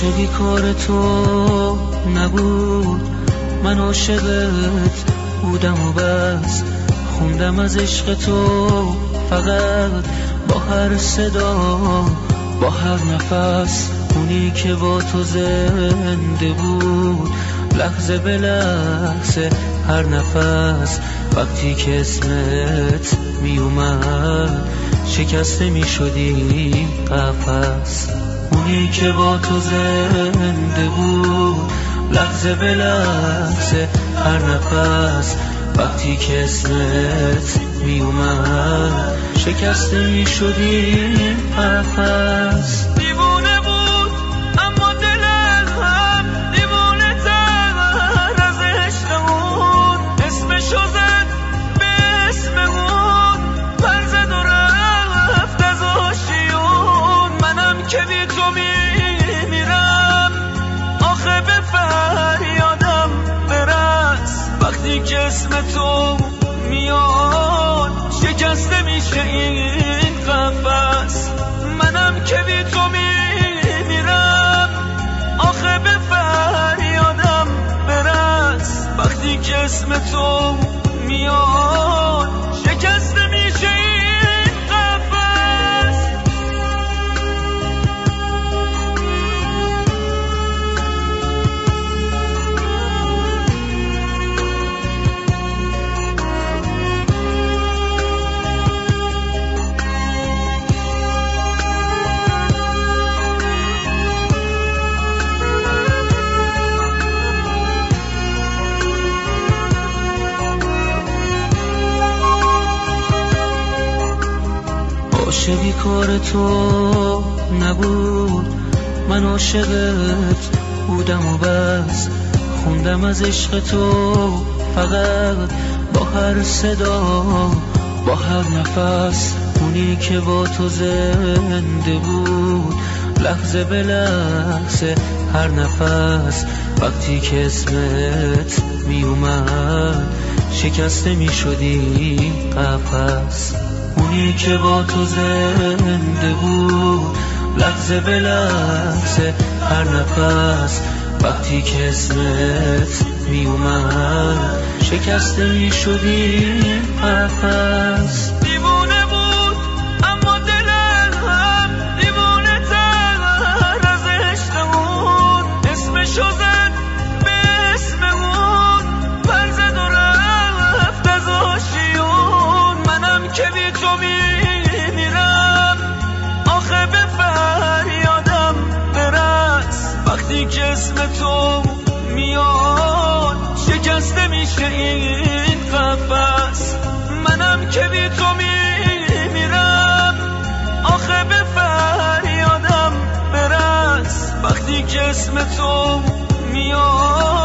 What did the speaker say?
عاشقی کار تو نبود، من عاشقت بودم و بس. خوندم از عشق تو فقط با هر صدا، با هر نفس. اونی که با تو زنده بود لحظه به لحظه، هر نفس. وقتی که اسمت می اومد شکسته می شدی قفس. اونی که با تو زنده بود لحظه به لحظه، هر نفس. وقتی که اسمت می اومد شکسته می شدی قفس. دیوونه بود اما دلم دیوونه تر از عشقمون. اسمشو زد به اسممون، پر زد و رفت از آشیون. منم که بی تو میمیرم، آخه به فریادم برس. وقتی که اسم تو میاد شکسته میشه این قفس. منم که بی تو میمیرم، آخه به فریادم برس. وقتی که اسم تو میاد شکسته میشه این قفس. عاشقی کار تو نبود، من عاشقت بودم و بس. خوندم از عشق تو فقط با هر صدا، با هر نفس. اونی که با تو زنده بود لحظه به لحظه، هر نفس. وقتی که اسمت می اومد شکسته می شدی قفس. اونی که با تو زنده بود لحظه به لحظه، هر نفس. وقتی که اسمت می اومد شکسته می شدی قفس. دیوونه بود اما دلم دیوونه تر از عشقمون. اسمشو زد به اسممون، پر زد و رفت از آشیون. منم که بی تو میمیرم، آخه به فریادم برس. وقتی که اسم تو میاد شکسته میشه این قفس. منم که بی تو میمیرم، آخه به فریادم برس. وقتی که اسم تو میاد